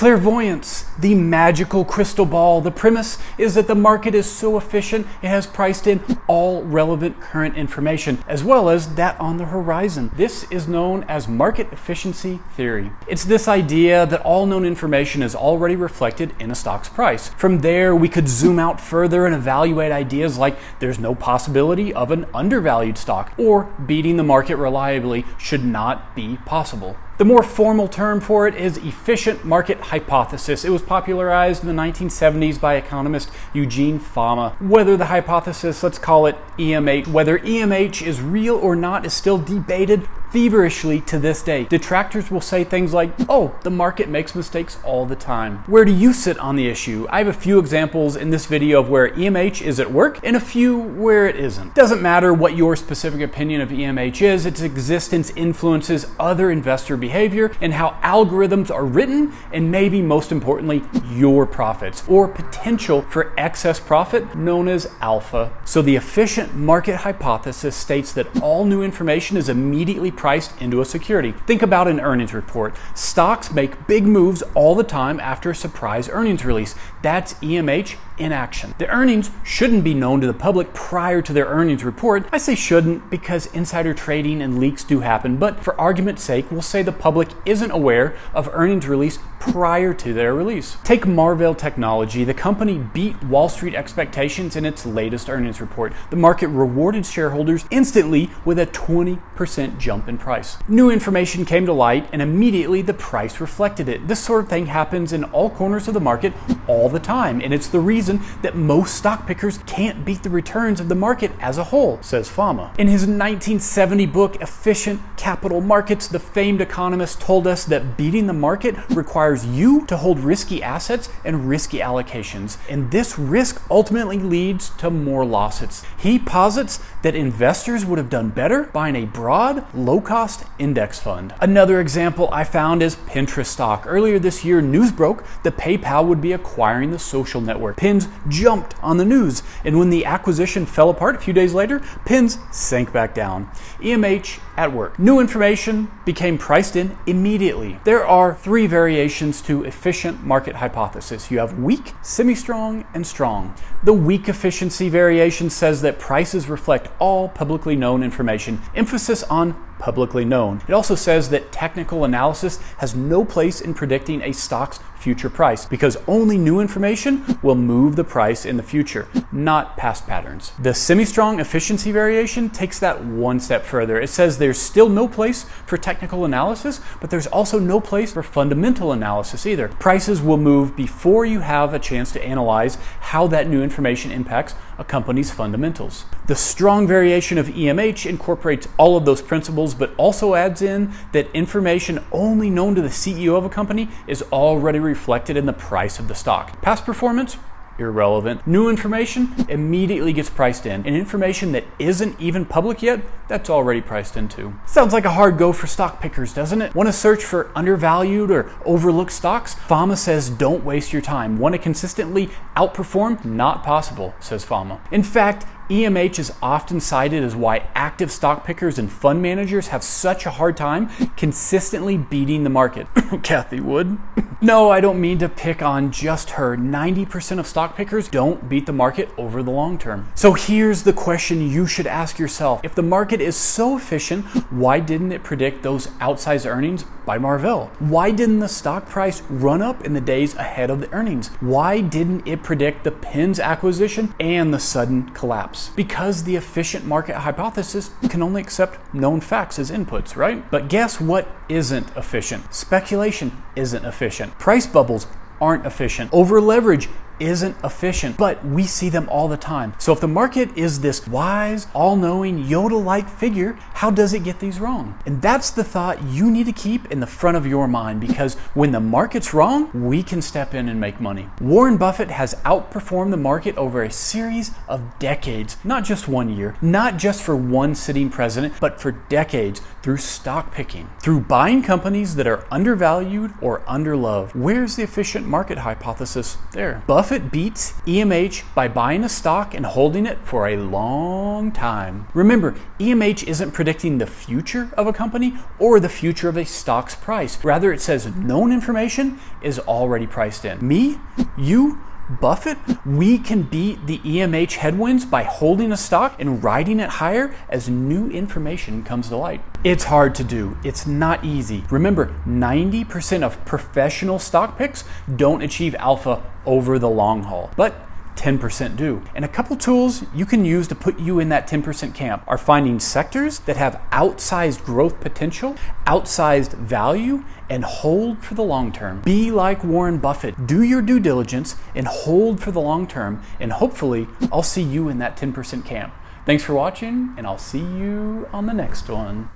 Clairvoyance, the magical crystal ball. The premise is that the market is so efficient it has priced in all relevant current information, as well as that on the horizon. This is known as market efficiency theory. It's this idea that all known information is already reflected in a stock's price. From there, we could zoom out further and evaluate ideas like there's no possibility of an undervalued stock, or beating the market reliably should not be possible. The more formal term for it is efficient market hypothesis. It was popularized in the 1970s by economist Eugene Fama. Whether the hypothesis, let's call it EMH, whether EMH is real or not is still debated feverishly to this day. Detractors will say things like, oh, the market makes mistakes all the time. Where do you sit on the issue? I have a few examples in this video of where EMH is at work and a few where it isn't. Doesn't matter what your specific opinion of EMH is, its existence influences other investor behavior and how algorithms are written, and maybe most importantly, your profits or potential for excess profit known as alpha. So the efficient market hypothesis states that all new information is immediately priced into a security. Think about an earnings report. Stocks make big moves all the time after a surprise earnings release. That's EMH in action. The earnings shouldn't be known to the public prior to their earnings report. I say shouldn't because insider trading and leaks do happen, but for argument's sake, we'll say the public isn't aware of earnings release prior to their release. Take Marvell Technology. The company beat Wall Street expectations in its latest earnings report. The market rewarded shareholders instantly with a 20% jump in price. New information came to light and immediately the price reflected it. This sort of thing happens in all corners of the market all the time, and it's the reason that most stock pickers can't beat the returns of the market as a whole, says Fama. In his 1970 book, Efficient Capital Markets, the famed economist told us that beating the market requires you to hold risky assets and risky allocations, and this risk ultimately leads to more losses. He posits that investors would have done better buying a broad, low-cost index fund. Another example I found is Pinterest stock. Earlier this year, news broke that PayPal would be acquiring the social network. Pins jumped on the news, and when the acquisition fell apart a few days later, Pins sank back down. EMH at work. New information became priced in immediately. There are three variations to efficient market hypothesis. You have weak, semi-strong, and strong. The weak efficiency variation says that prices reflect all publicly known information. Emphasis on publicly known. It also says that technical analysis has no place in predicting a stock's future price because only new information will move the price in the future, not past patterns. The semi-strong efficiency variation takes that one step further. It says there's still no place for technical analysis, but there's also no place for fundamental analysis either. Prices will move before you have a chance to analyze how that new information impacts a company's fundamentals. The strong variation of EMH incorporates all of those principles, but also adds in that information only known to the CEO of a company is already reflected in the price of the stock. Past performance? Irrelevant. New information immediately gets priced in, and information that isn't even public yet, that's already priced in too. Sounds like a hard go for stock pickers, doesn't it? Want to search for undervalued or overlooked stocks? Fama says don't waste your time. Want to consistently outperform? Not possible, says Fama. In fact, EMH is often cited as why active stock pickers and fund managers have such a hard time consistently beating the market. Kathy Wood. No, I don't mean to pick on just her. 90% of stock pickers don't beat the market over the long term. So here's the question you should ask yourself. If the market is so efficient, why didn't it predict those outsized earnings by Marvell? Why didn't the stock price run up in the days ahead of the earnings? Why didn't it predict the Pins acquisition and the sudden collapse? Because the efficient market hypothesis can only accept known facts as inputs, right? But guess what isn't efficient? Speculation isn't efficient. Price bubbles aren't efficient. Over leverage isn't efficient, but we see them all the time. So if the market is this wise, all-knowing, Yoda-like figure, how does it get these wrong? And that's the thought you need to keep in the front of your mind, because when the market's wrong, we can step in and make money. Warren Buffett has outperformed the market over a series of decades, not just 1 year, not just for one sitting president, but for decades through stock picking, through buying companies that are undervalued or underloved. Where's the efficient market hypothesis there? Buffett Buffett beats EMH by buying a stock and holding it for a long time. Remember, EMH isn't predicting the future of a company or the future of a stock's price. Rather, it says known information is already priced in. Me, you, Buffett, we can beat the EMH headwinds by holding a stock and riding it higher as new information comes to light. It's hard to do. It's not easy. Remember, 90% of professional stock picks don't achieve alpha over the long haul, but 10% do. And a couple tools you can use to put you in that 10% camp are finding sectors that have outsized growth potential, outsized value, and hold for the long term. Be like Warren Buffett. Do your due diligence and hold for the long term, and hopefully I'll see you in that 10% camp. Thanks for watching, and I'll see you on the next one.